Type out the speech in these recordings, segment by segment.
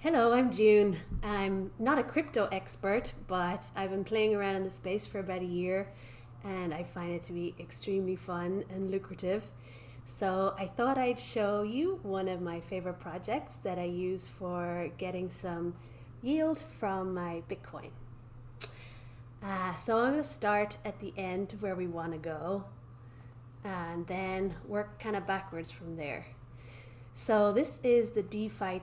Hello, I'm June. I'm not a crypto expert, but I've been playing around in the space for about a year and I find it to be extremely fun and lucrative. So I thought I'd show you one of my favorite projects that I use for getting some yield from my Bitcoin. So I'm going to start at the end where we want to go and then work kind of backwards from there. So this is the DeFi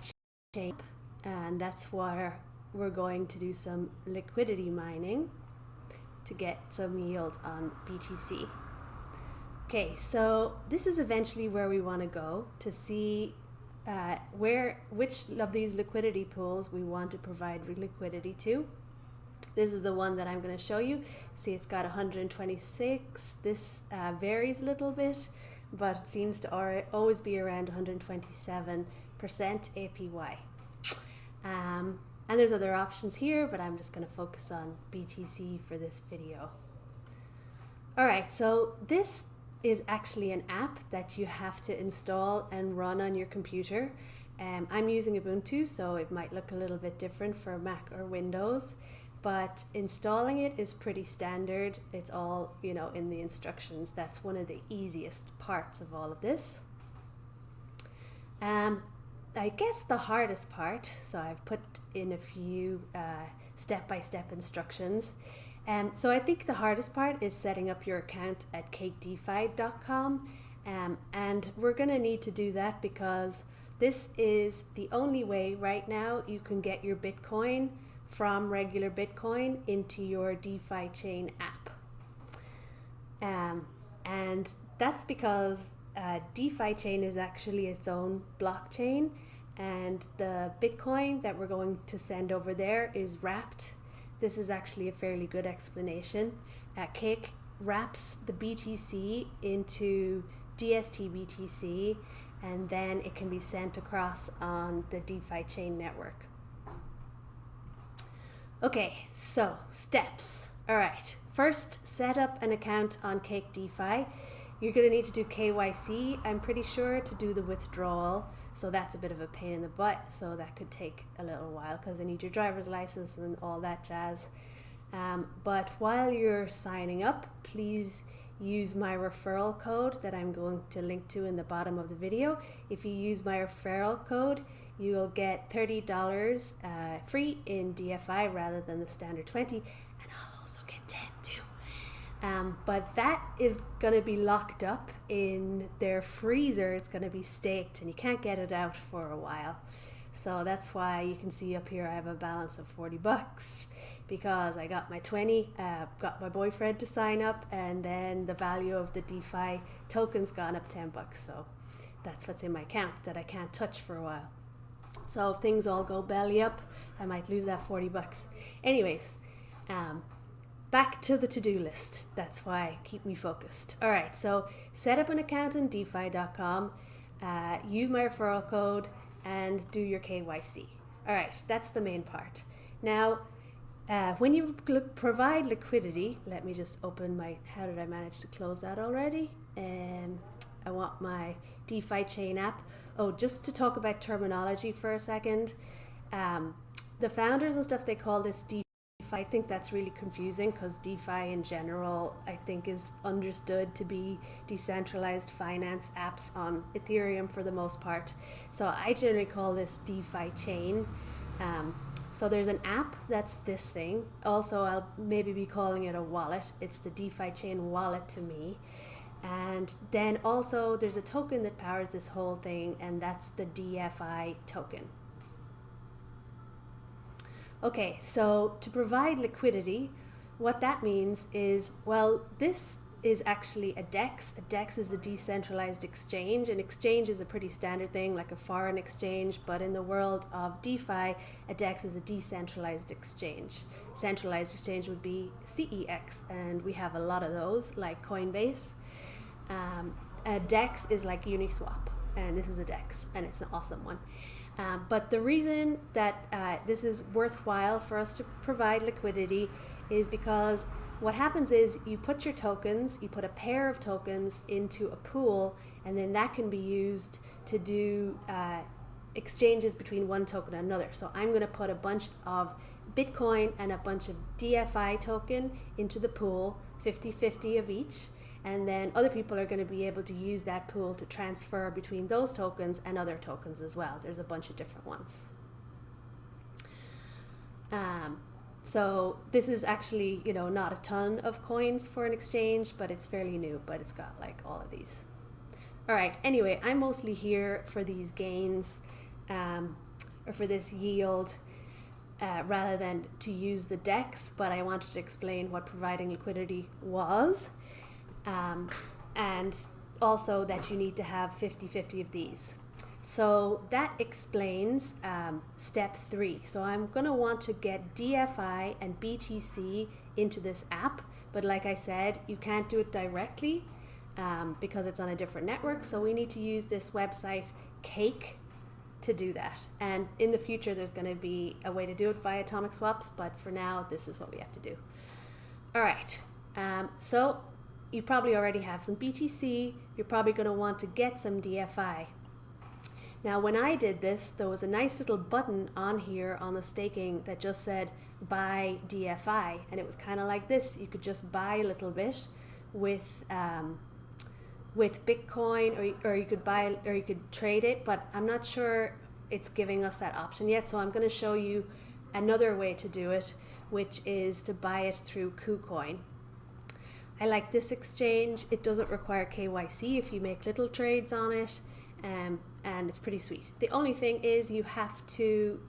chain, and that's where we're going to do some liquidity mining to get some yield on BTC. Okay, so this is eventually where we want to go to see which of these liquidity pools we want to provide liquidity to. This is the one that I'm going to show you. See, it's got 126. This varies a little bit, but it seems to always be around 127% APY. And there's other options here, but I'm just going to focus on BTC for this video. Alright, so this is actually an app that you have to install and run on your computer. I'm using Ubuntu, so it might look a little bit different for Mac or Windows, but installing it is pretty standard. It's all, in the instructions. That's one of the easiest parts of all of this. I guess the hardest part, so I've put in a few step-by-step instructions. So I think the hardest part is setting up your account at CakeDeFi.com, and we're going to need to do that because this is the only way right now you can get your Bitcoin from regular Bitcoin into your DeFiChain app. And that's because DeFiChain is actually its own blockchain, and the Bitcoin that we're going to send over there is wrapped. This is actually a fairly good explanation. Cake wraps the BTC into DST BTC, and then it can be sent across on the DeFiChain network. Okay, so steps. All right, first set up an account on Cake DeFi. You're going to need to do KYC, I'm pretty sure, to do the withdrawal. So that's a bit of a pain in the butt. So that could take a little while because they need your driver's license and all that jazz. But while you're signing up, please use my referral code that I'm going to link to in the bottom of the video. If you use my referral code, you'll get $30 free in DFI rather than the standard 20, and I'll also get 10 too. But that is going to be locked up in their freezer. It's going to be staked and you can't get it out for a while. So that's why you can see up here I have a balance of $40 because I got my 20, got my boyfriend to sign up, and then the value of the DeFi token's gone up $10. So that's what's in my account that I can't touch for a while. So if things all go belly up, I might lose that $40. Anyways, back to the to-do list. That's why keep me focused. All right, so set up an account on DeFi.com, use my referral code, and do your KYC. All right, that's the main part. Now, when you provide liquidity, let me just open my, how did I manage to close that already? I want my DeFiChain app. Oh, just to talk about terminology for a second. The founders and stuff, they call this DeFi. I think that's really confusing because DeFi in general, I think, is understood to be decentralized finance apps on Ethereum for the most part. So I generally call this DeFiChain. So there's an app that's this thing. Also, I'll maybe be calling it a wallet. It's the DeFiChain wallet to me. And then also there's a token that powers this whole thing, and that's the DFI token. Okay, so to provide liquidity, what that means is, well, this is actually a DEX. A DEX is a decentralized exchange. An exchange is a pretty standard thing, like a foreign exchange, but in the world of DeFi, a DEX is a decentralized exchange. Centralized exchange would be CEX, and we have a lot of those, like Coinbase. A DEX is like Uniswap, and this is a DEX, and it's an awesome one. But the reason that this is worthwhile for us to provide liquidity is because what happens is you put your tokens, you put a pair of tokens into a pool, and then that can be used to do exchanges between one token and another. So I'm going to put a bunch of Bitcoin and a bunch of DFI token into the pool, 50-50 of each, and then other people are going to be able to use that pool to transfer between those tokens and other tokens as well. There's a bunch of different ones. So this is actually, you know, not a ton of coins for an exchange, but it's fairly new, but it's got like all of these. All right, anyway, I'm mostly here for these gains or for this yield rather than to use the DEX, but I wanted to explain what providing liquidity was and also that you need to have 50-50 of these. So that explains step 3. So I'm going to want to get DFI and BTC into this app, but like I said, you can't do it directly because it's on a different network. So we need to use this website Cake to do that. And in the future, there's going to be a way to do it via atomic swaps, but for now, this is what we have to do. All right. So you probably already have some BTC. You're probably going to want to get some DFI. Now, when I did this, there was a nice little button on here on the staking that just said buy DFI, and it was kind of like this. You could just buy a little bit with Bitcoin, or you could buy, or you could trade it, but I'm not sure it's giving us that option yet. So I'm going to show you another way to do it, which is to buy it through Kucoin. I like this exchange. It doesn't require KYC if you make little trades on it. And it's pretty sweet. The only thing is you have to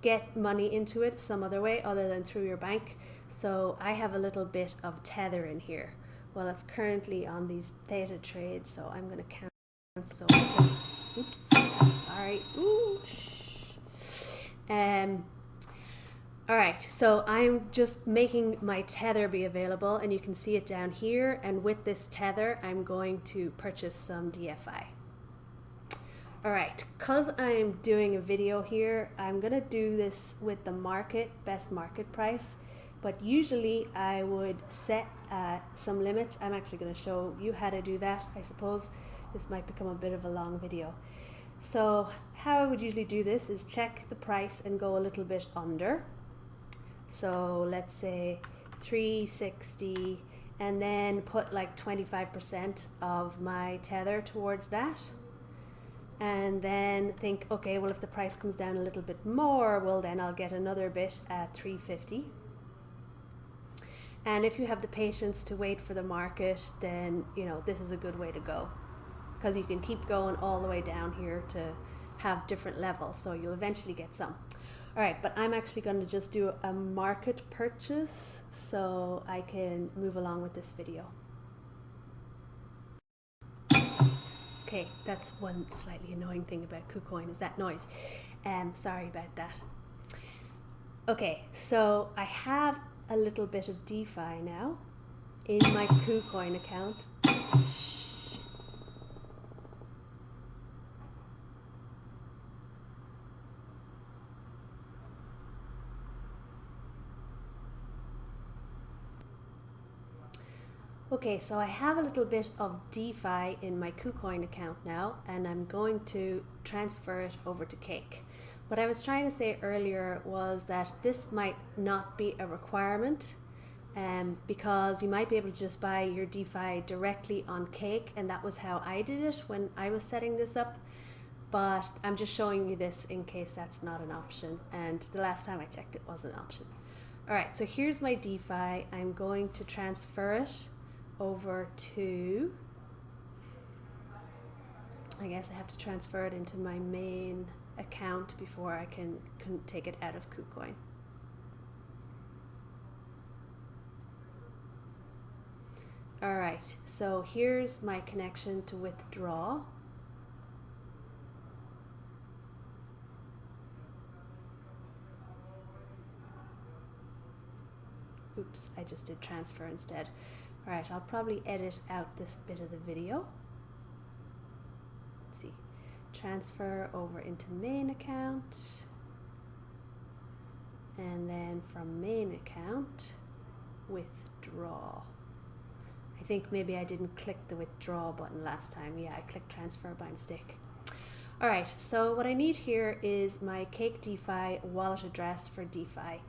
get money into it some other way other than through your bank. So I have a little bit of tether in here. Well, it's currently on these theta trades, so I'm going to cancel. Oops, sorry. Ooh. All right, so I'm just making my tether be available, and you can see it down here. And with this tether, I'm going to purchase some DFI. All right, because I'm doing a video here, I'm going to do this with the best market price. But usually I would set some limits. I'm actually going to show you how to do that, I suppose. This might become a bit of a long video. So how I would usually do this is check the price and go a little bit under. So let's say 360, and then put like 25% of my tether towards that. And then think, okay, well, if the price comes down a little bit more, well, then I'll get another bit at 350. And if you have the patience to wait for the market, then, you know, this is a good way to go, because you can keep going all the way down here to have different levels. So you'll eventually get some. All right, but I'm actually going to just do a market purchase so I can move along with this video. Okay, that's one slightly annoying thing about Kucoin is that noise. Sorry about that. Okay, so I have a little bit of DeFi now in my Kucoin account. Okay, so I have a little bit of DeFi in my Kucoin account now, and I'm going to transfer it over to Cake. What I was trying to say earlier was that this might not be a requirement because you might be able to just buy your DeFi directly on Cake, and that was how I did it when I was setting this up. But I'm just showing you this in case that's not an option, and the last time I checked it was an option. All right, so here's my DeFi. I'm going to transfer it over to, I guess I have to transfer it into my main account before I can take it out of Kucoin. All right, so here's my connection to Withdrawal. Oops, I just did transfer instead. All right, I'll probably edit out this bit of the video. Let's see, transfer over into main account, and then from main account, withdraw. I think maybe I didn't click the withdraw button last time. Yeah, I clicked transfer by mistake. All right, so what I need here is my Cake DeFi wallet address for DFI.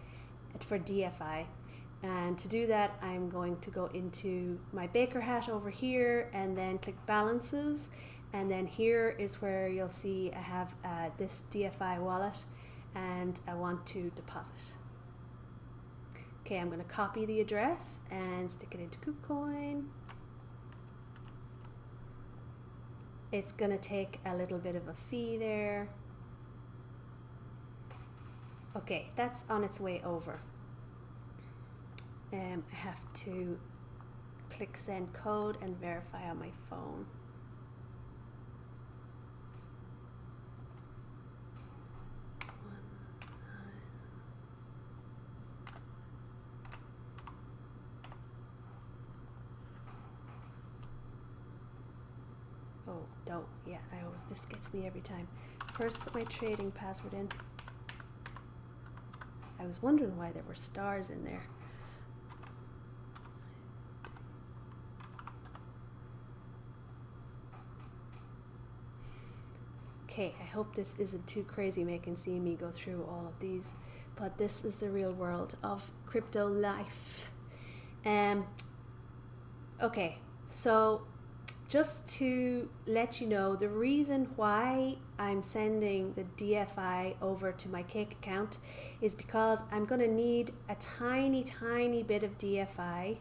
And to do that, I'm going to go into my Baker hat over here and then click balances. And then here is where you'll see I have this DFI wallet and I want to deposit. Okay, I'm going to copy the address and stick it into Kucoin. It's going to take a little bit of a fee there. Okay, that's on its way over. I have to click send code and verify on my phone. Oh, don't. Yeah, this gets me every time. First, put my trading password in. I was wondering why there were stars in there. Okay, I hope this isn't too crazy making seeing me go through all of these, but this is the real world of crypto life. Okay, so just to let you know, the reason why I'm sending the DFI over to my Cake account is because I'm going to need a tiny bit of DFI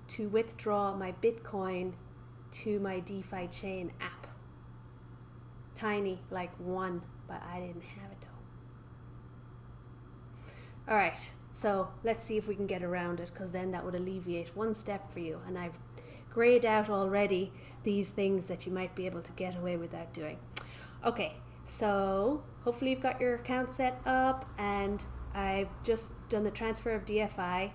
to withdraw my Bitcoin to my DeFiChain app. Tiny, like one, but I didn't have it though. All right, so let's see if we can get around it, because then that would alleviate one step for you, and I've grayed out already these things that you might be able to get away without doing. Okay, so hopefully you've got your account set up, and I've just done the transfer of DFI,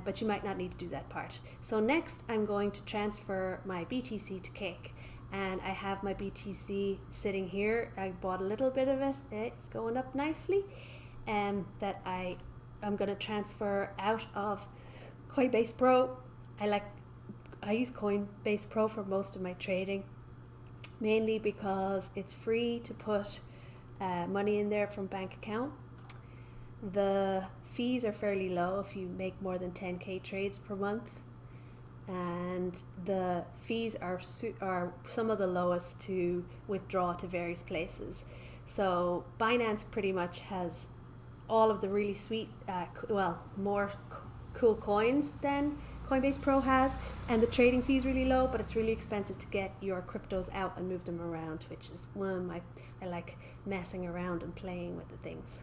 but you might not need to do that part. So next I'm going to transfer my BTC to Cake, and I have my BTC sitting here. I bought a little bit of it. It's going up nicely, that I'm going to transfer out of Coinbase Pro. I use Coinbase Pro for most of my trading, mainly because it's free to put money in there from bank account. The fees are fairly low if you make more than 10k trades per month, and the fees are some of the lowest to withdraw to various places. So Binance pretty much has all of the really sweet, more cool coins than Coinbase Pro has, and the trading fee is really low, but it's really expensive to get your cryptos out and move them around, which is I like messing around and playing with the things.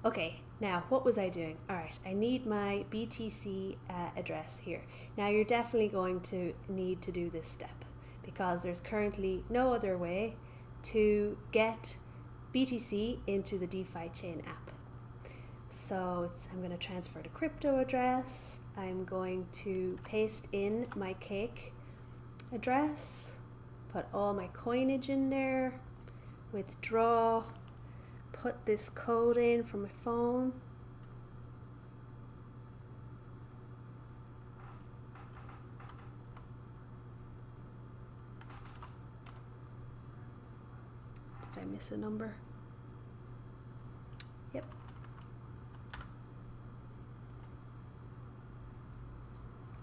Okay, now what was I doing? All right, I need my BTC address here. Now you're definitely going to need to do this step, because there's currently no other way to get BTC into the DeFiChain app. So I'm going to transfer the crypto address. I'm going to paste in my Cake address, put all my coinage in there, withdraw, put this code in from my phone. Did I miss a number? Yep.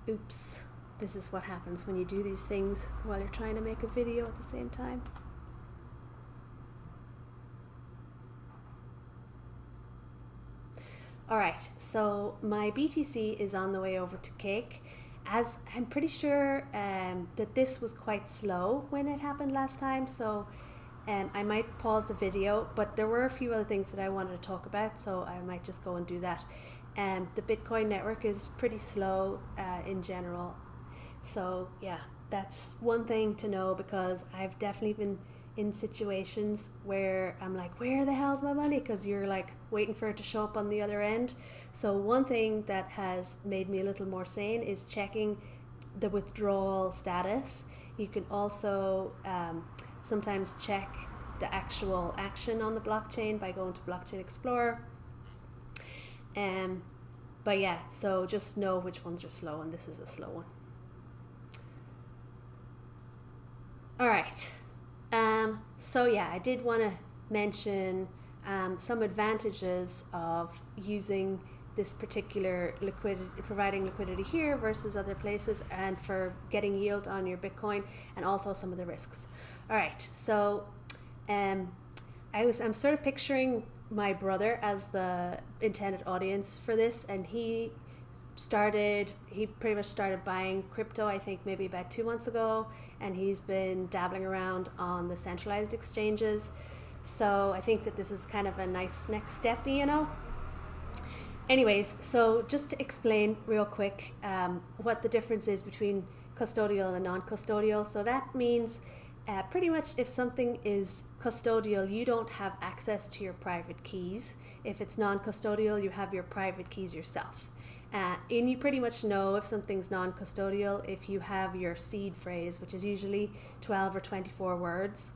Oops. This is what happens when you do these things while you're trying to make a video at the same time. Alright, so my BTC is on the way over to Cake. As I'm pretty sure that this was quite slow when it happened last time, so I might pause the video, but there were a few other things that I wanted to talk about, so I might just go and do that. The Bitcoin network is pretty slow in general, so yeah, that's one thing to know, because I've definitely been in situations where I'm like, where the hell's my money? Because you're like waiting for it to show up on the other end. So one thing that has made me a little more sane is checking the withdrawal status. You can also sometimes check the actual action on the blockchain by going to Blockchain Explorer. But yeah, so just know which ones are slow, and this is a slow one. All right. So yeah, I did want to mention some advantages of using this particular liquidity, providing liquidity here versus other places, and for getting yield on your Bitcoin, and also some of the risks. All right, so I'm sort of picturing my brother as the intended audience for this, and he pretty much started buying crypto, I think maybe about 2 months ago, and he's been dabbling around on the centralized exchanges. So I think that this is kind of a nice next step, Anyways, so just to explain real quick what the difference is between custodial and non-custodial. So that means pretty much if something is custodial, you don't have access to your private keys. If it's non-custodial, you have your private keys yourself. And you pretty much know if something's non-custodial if you have your seed phrase, which is usually 12 or 24 words.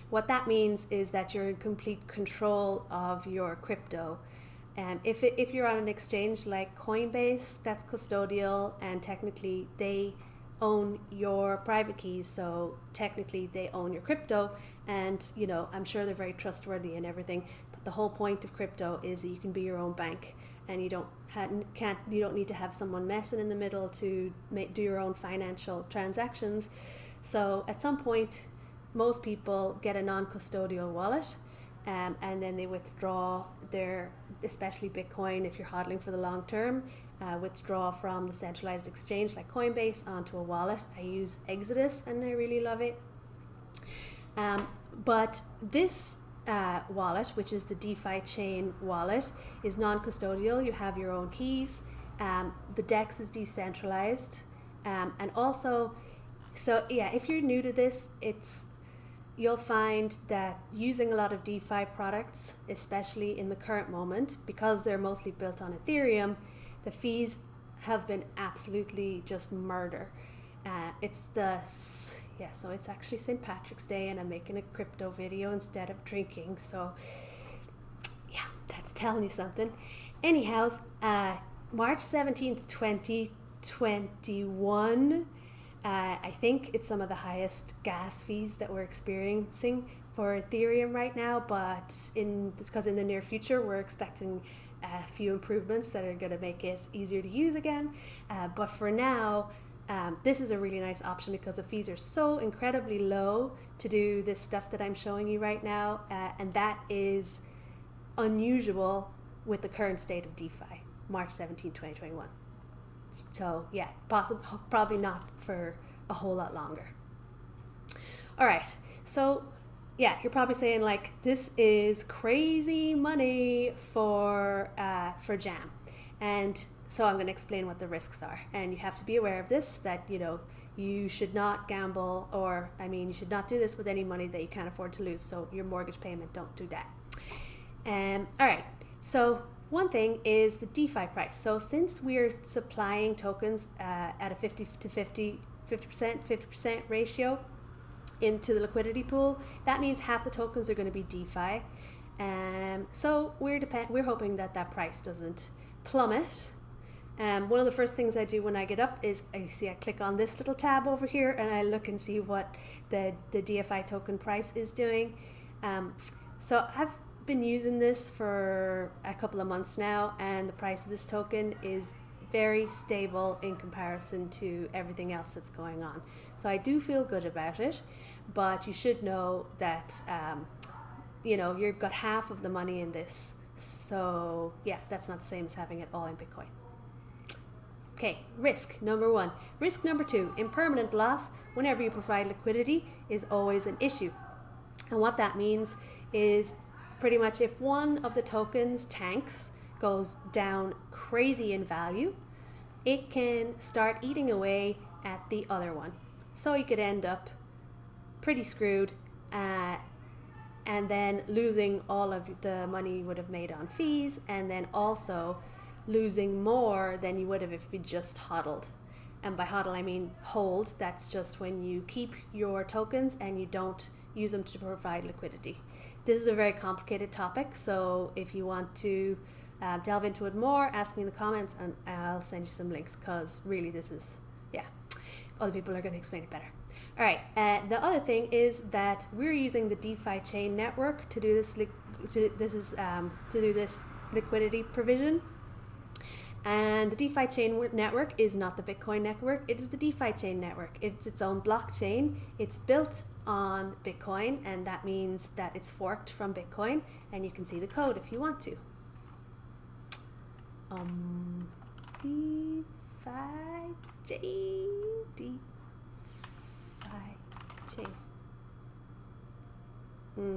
What that means is that you're in complete control of your crypto. If you're on an exchange like Coinbase, that's custodial, and technically they own your private keys, so technically they own your crypto, and I'm sure they're very trustworthy and everything, but the whole point of crypto is that you can be your own bank, and you don't need to have someone messing in the middle to do your own financial transactions. So at some point most people get a non-custodial wallet, and then they withdraw their, especially Bitcoin, if you're hodling for the long term, withdraw from the centralized exchange like Coinbase onto a wallet. I use Exodus and I really love it. But this wallet, which is the DeFiChain wallet, is non-custodial. You have your own keys. The DEX is decentralized. And also, so yeah, if you're new to this, you'll find that using a lot of DeFi products, especially in the current moment, because they're mostly built on Ethereum, the fees have been absolutely just murder. So it's actually St. Patrick's Day, and I'm making a crypto video instead of drinking. So yeah, that's telling you something. Anyhow, March 17th, 2021, I think it's some of the highest gas fees that we're experiencing for Ethereum right now, but it's because in the near future we're expecting a few improvements that are going to make it easier to use again. But for now, this is a really nice option because the fees are so incredibly low to do this stuff that I'm showing you right now, and that is unusual with the current state of DeFi, March 17, 2021. So yeah, probably not for a whole lot longer. All right, so yeah, you're probably saying like, this is crazy money for Jam, and so I'm going to explain what the risks are, and you have to be aware of this, that you should not gamble, you should not do this with any money that you can't afford to lose. So your mortgage payment, don't do that. All right, so one thing is the DeFi price. So since we're supplying tokens at a 50% ratio into the liquidity pool, that means half the tokens are going to be DeFi. So we're hoping that price doesn't plummet. One of the first things I do when I get up is I click on this little tab over here, and I look and see what the DeFi token price is doing. So I've been using this for a couple of months now, and the price of this token is very stable in comparison to everything else that's going on. So I do feel good about it, but you should know that you've got half of the money in this. So yeah, that's not the same as having it all in Bitcoin. Okay, risk number 1. Risk number 2, impermanent loss whenever you provide liquidity is always an issue. And what that means is pretty much if one of the tokens tanks, goes down crazy in value, it can start eating away at the other one. So you could end up pretty screwed, and then losing all of the money you would have made on fees, and then also losing more than you would have if you just hodled. And by hodl I mean hold. That's just when you keep your tokens and you don't use them to provide liquidity. This is a very complicated topic, so if you want to delve into it more, ask me in the comments and I'll send you some links, because really this is, other people are going to explain it better. All right. The other thing is that we're using the DeFiChain network to do this. To do this liquidity provision. And the DeFiChain network is not the Bitcoin network. It is the DeFiChain network. It's its own blockchain. It's built on Bitcoin, and that means that it's forked from Bitcoin. And you can see the code if you want to. DeFiChain.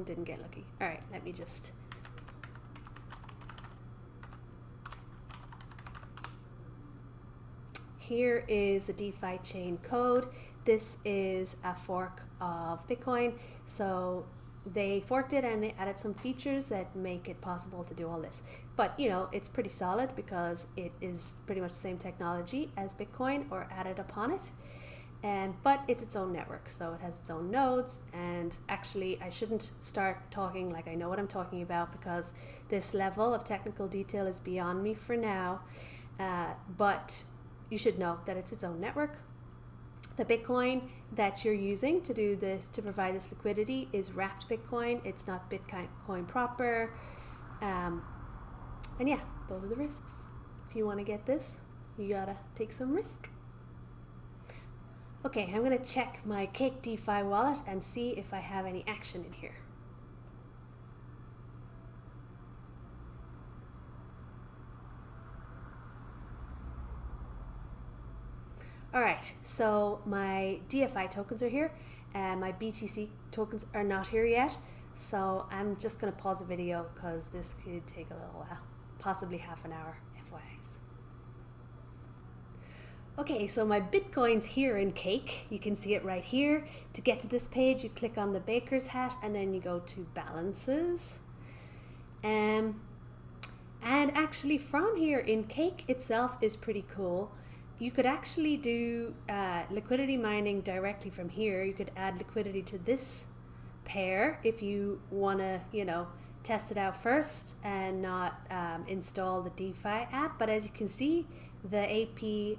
Didn't get lucky. All right, let me just. Here is the DeFiChain code. This is a fork of Bitcoin. So they forked it and they added some features that make it possible to do all this. But you know, it's pretty solid because it is pretty much the same technology as Bitcoin or added upon it. But it's its own network, so it has its own nodes. And actually, I shouldn't start talking like I know what I'm talking about because this level of technical detail is beyond me for now. But you should know that it's its own network. The Bitcoin that you're using to do this, to provide this liquidity, is wrapped Bitcoin. It's not Bitcoin proper. And yeah, those are the risks. If you want to get this, you gotta take some risk. Okay, I'm going to check my Cake DeFi wallet and see if I have any action in here. Alright, so my DFI tokens are here and my BTC tokens are not here yet. So I'm just going to pause the video because this could take a little while, possibly half an hour, FYIs. Okay, so my Bitcoin's here in Cake. You can see it right here. To get to this page, you click on the baker's hat and then you go to balances. And actually from here in Cake itself is pretty cool. You could actually do liquidity mining directly from here. You could add liquidity to this pair if you want to, you know, test it out first and not install the DeFi app. But as you can see, the APY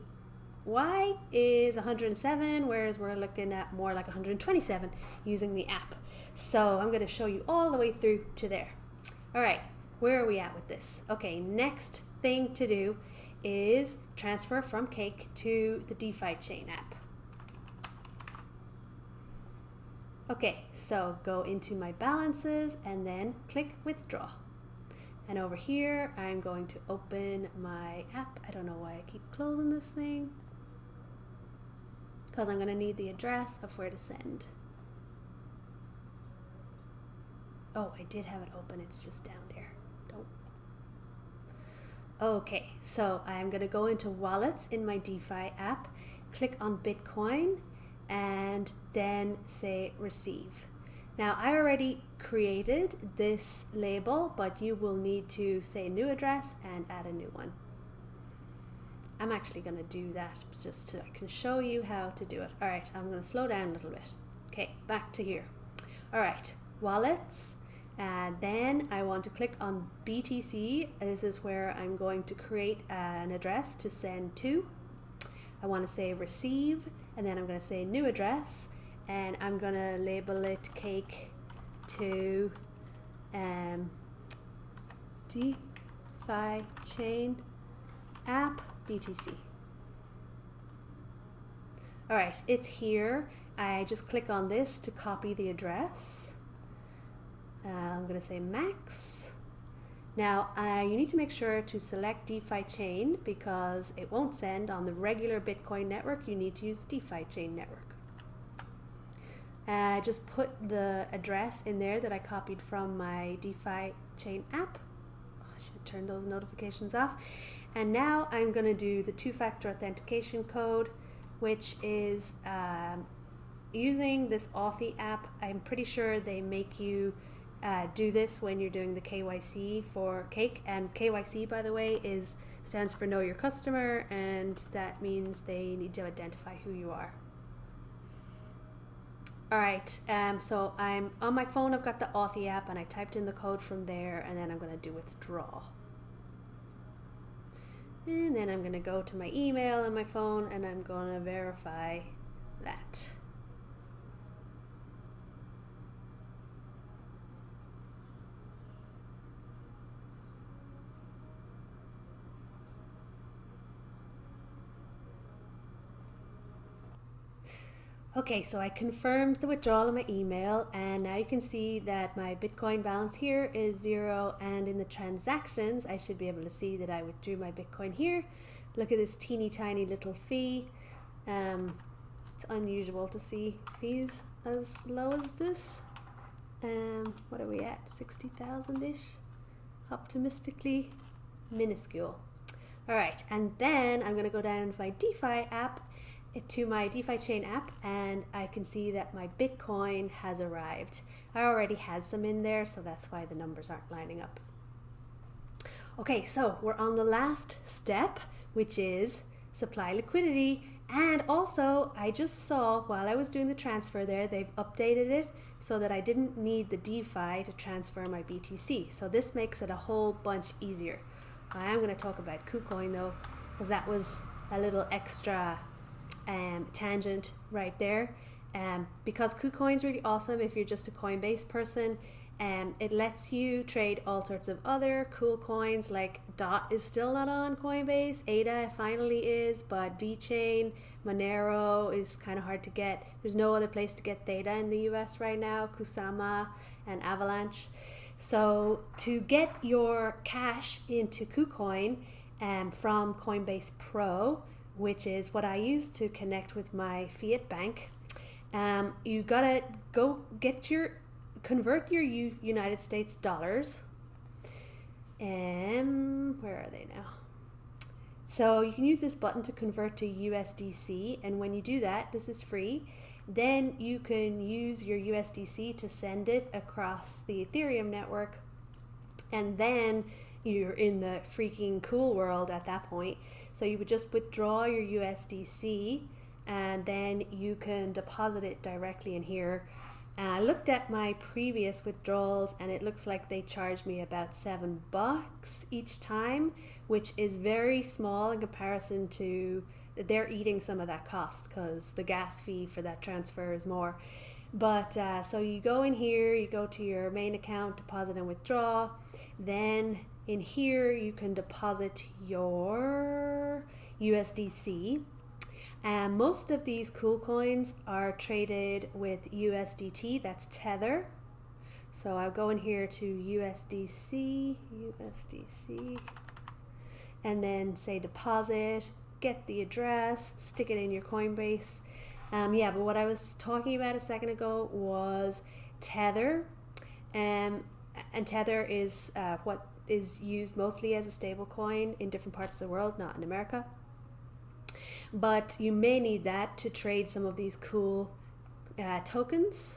is 107, whereas we're looking at more like 127 using the app. So I'm going to show you all the way through to there. All right, where are we at with this? Okay, next thing to do is transfer from Cake to the DeFiChain app. Okay, so go into my balances and then click withdraw. And over here, I'm going to open my app. I don't know why I keep closing this thing. Because I'm going to need the address of where to send. Oh, I did have it open. It's just down there. Don't. Okay, so I'm going to go into wallets in my DeFi app, click on Bitcoin, and then say receive. Now, I already created this label, but you will need to say new address and add a new one. I'm actually going to do that just so I can show you how to do it. All right, I'm going to slow down a little bit. Okay, back to here. All right, wallets. And then I want to click on BTC. This is where I'm going to create an address to send to. I want to say receive, and then I'm going to say new address, and I'm going to label it Cake to DeFiChain App BTC. All right, it's here. I just click on this to copy the address. I'm going to say max. Now, you need to make sure to select DeFiChain because it won't send on the regular Bitcoin network. You need to use the DeFiChain network. Just put the address in there that I copied from my DeFiChain app. Oh, I should have turned those notifications off. And now I'm going to do the two-factor authentication code, which is using this Authy app. I'm pretty sure they make you do this when you're doing the KYC for Cake. And KYC, by the way, stands for Know Your Customer, and that means they need to identify who you are. All right, so I'm on my phone. I've got the Authy app, and I typed in the code from there, and then I'm going to do withdraw. And then I'm going to go to my email on my phone, and I'm going to verify that. Okay, so I confirmed the withdrawal in my email, and now you can see that my Bitcoin balance here is 0, and in the transactions I should be able to see that I withdrew my Bitcoin here. Look at this teeny tiny little fee. It's unusual to see fees as low as this. What are we at? 60,000-ish? Optimistically minuscule. Alright, and then I'm going to go down to my DeFi app, to my DeFiChain app, and I can see that my Bitcoin has arrived. I already had some in there, so that's why the numbers aren't lining up. Okay, so we're on the last step, which is supply liquidity. And also, I just saw while I was doing the transfer there, they've updated it so that I didn't need the DeFi to transfer my BTC. So this makes it a whole bunch easier. I am going to talk about Kucoin though, because that was a little extra tangent right there. Because Kucoin's really awesome if you're just a Coinbase person. It lets you trade all sorts of other cool coins, like DOT is still not on Coinbase, ADA finally is, but VeChain, Monero is kind of hard to get. There's no other place to get Theta in the US right now, Kusama and Avalanche. So to get your cash into Kucoin from Coinbase Pro, which is what I use to connect with my fiat bank, you gotta go convert your United States dollars. Where are they now? So you can use this button to convert to USDC, and when you do that, this is free. Then you can use your USDC to send it across the Ethereum network, and then you're in the freaking cool world at that point. So you would just withdraw your USDC, and then you can deposit it directly in here. I looked at my previous withdrawals, and it looks like they charged me about $7 each time, which is very small in comparison to, they're eating some of that cost because the gas fee for that transfer is more. But so you go in here, you go to your main account, deposit and withdraw. Then in here you can deposit your USDC. And most of these cool coins are traded with USDT, that's Tether. So I'll go in here to USDC, and then say deposit, get the address, stick it in your Coinbase. Yeah, but what I was talking about a second ago was Tether. And Tether is what is used mostly as a stable coin in different parts of the world, not in America. But you may need that to trade some of these cool tokens.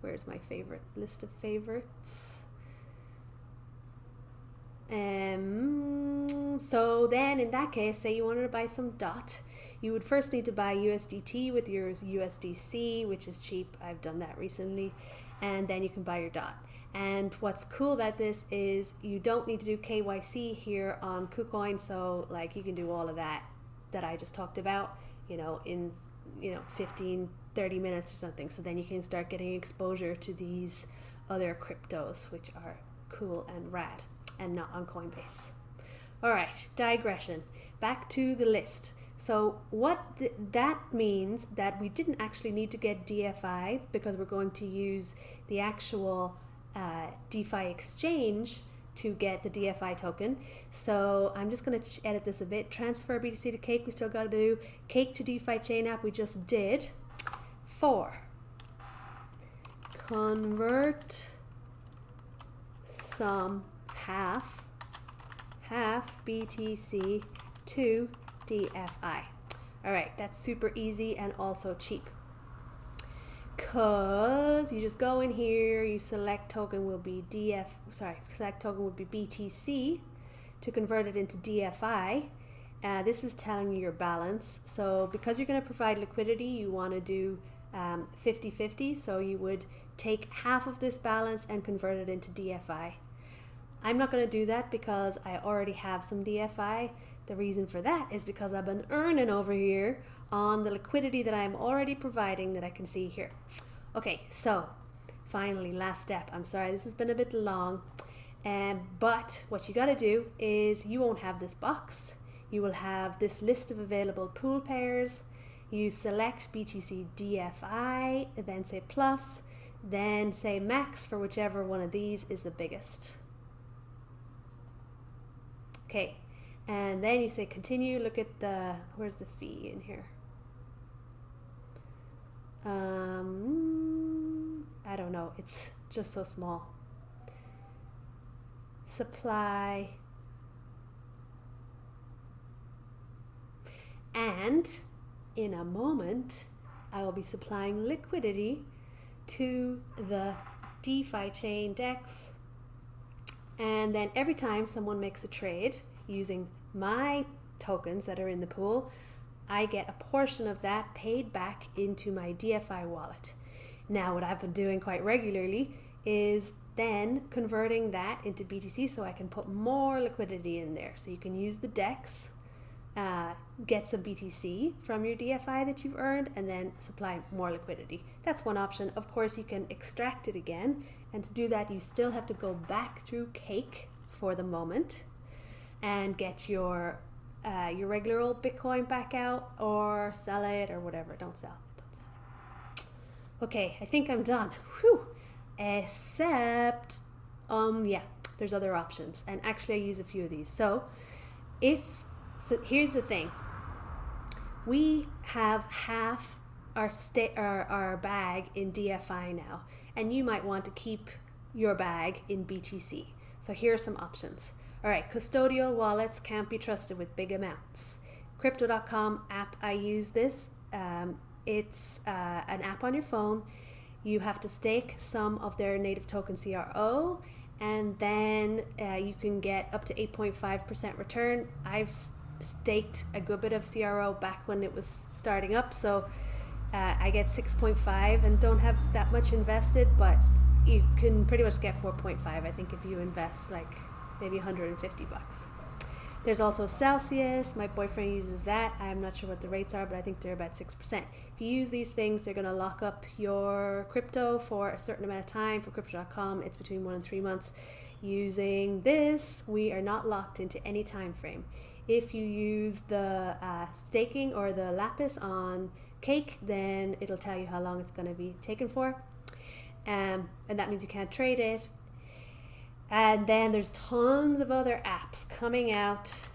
Where's my favorite list of favorites? So then in that case, say you wanted to buy some DOT, you would first need to buy USDT with your USDC, which is cheap. I've done that recently. And then you can buy your DOT. And what's cool about this is you don't need to do KYC here on Kucoin, so like you can do all of that I just talked about, in 15-30 minutes or something. So then you can start getting exposure to these other cryptos, which are cool and rad and not on Coinbase. All right, digression. Back to the list. So what that means that we didn't actually need to get DFI because we're going to use the actual DeFi exchange to get the DFI token. So I'm just going to edit this a bit. Transfer BTC to Cake, we still got to do. Cake to DeFiChain App, we just did. 4. Convert some half BTC to DFI. All right, that's super easy and also cheap. Cause you just go in here, you select token will be BTC to convert it into DFI. This is telling you your balance. So because you're going to provide liquidity, you want to do 50-50. So you would take half of this balance and convert it into DFI. I'm not going to do that because I already have some DFI. The reason for that is because I've been earning over here on the liquidity that I'm already providing that I can see here. Okay, so finally, last step. I'm sorry, this has been a bit long, but what you got to do is you won't have this box. You will have this list of available pool pairs. You select BTC DFI, then say plus, then say max for whichever one of these is the biggest. Okay, and then you say continue. Look at the, where's the fee in here? I don't know, it's just so small. Supply. And in a moment, I will be supplying liquidity to the DeFiChain DEX. And then every time someone makes a trade using my tokens that are in the pool, I get a portion of that paid back into my DFI wallet. Now, what I've been doing quite regularly is then converting that into BTC so I can put more liquidity in there. So you can use the DEX, get some BTC from your DFI that you've earned, and then supply more liquidity. That's one option. Of course, you can extract it again, and to do that, you still have to go back through Cake for the moment and get your regular old Bitcoin back out, or sell it, or whatever. Don't sell it. Okay, I think I'm done. Whew. Except, yeah, there's other options, and actually I use a few of these. So here's the thing. We have half our bag in DFI now, and you might want to keep your bag in BTC. So here are some options. All right, custodial wallets can't be trusted with big amounts. Crypto.com app, I use this. It's an app on your phone. You have to stake some of their native token CRO, and then you can get up to 8.5% return. I've staked a good bit of CRO back when it was starting up, so I get 6.5 and don't have that much invested, but you can pretty much get 4.5, I think, if you invest like maybe $150. There's also Celsius. My boyfriend uses that. I'm not sure what the rates are, but I think they're about 6%. If you use these things, they're going to lock up your crypto for a certain amount of time. For Crypto.com, it's between 1 and 3 months. Using this, we are not locked into any time frame. If you use the staking or the lapis on Cake, then it'll tell you how long it's going to be taken for. And that means you can't trade it. And then there's tons of other apps coming out.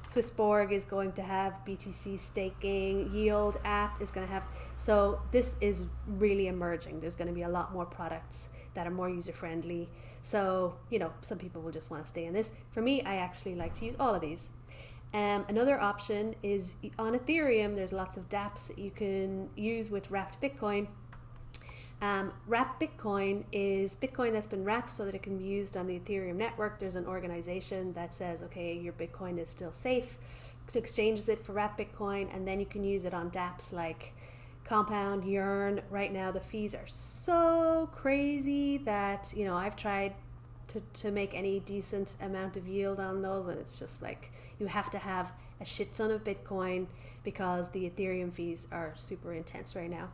Swissborg is going to have BTC staking. Yield app is going to have. So this is really emerging. There's going to be a lot more products that are more user friendly. So, you know, some people will just want to stay in this. For me, I actually like to use all of these. Another option is on Ethereum. There's lots of dApps that you can use with wrapped Bitcoin. Wrapped Bitcoin is Bitcoin that's been wrapped so that it can be used on the Ethereum network. There's an organization that says, okay, your Bitcoin is still safe, to exchanges it for wrapped Bitcoin, and then you can use it on dApps like Compound, Yearn. Right now the fees are so crazy that, you know, I've tried to make any decent amount of yield on those, and it's just like you have to have a shit ton of Bitcoin because the Ethereum fees are super intense right now.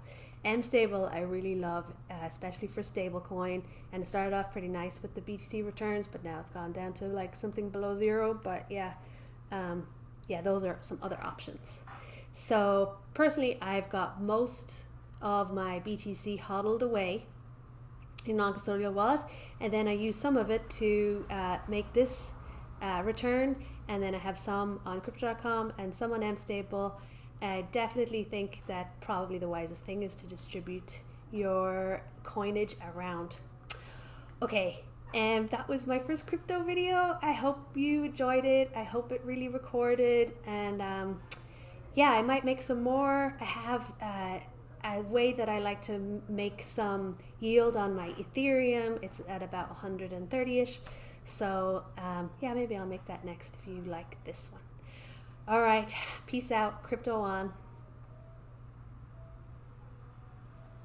Mstable I really love, especially for stablecoin, and it started off pretty nice with the BTC returns, but now it's gone down to like something below zero. But yeah, those are some other options. So personally, I've got most of my BTC hodled away in non-custodial wallet, and then I use some of it to make this return, and then I have some on Crypto.com and some on Mstable. I definitely think that probably the wisest thing is to distribute your coinage around. Okay, and that was my first crypto video. I hope you enjoyed it. I hope it really recorded, and yeah, I might make some more. I have a way that I like to make some yield on my Ethereum. It's at about 130-ish. So yeah, maybe I'll make that next if you like this one. All right, peace out, crypto on.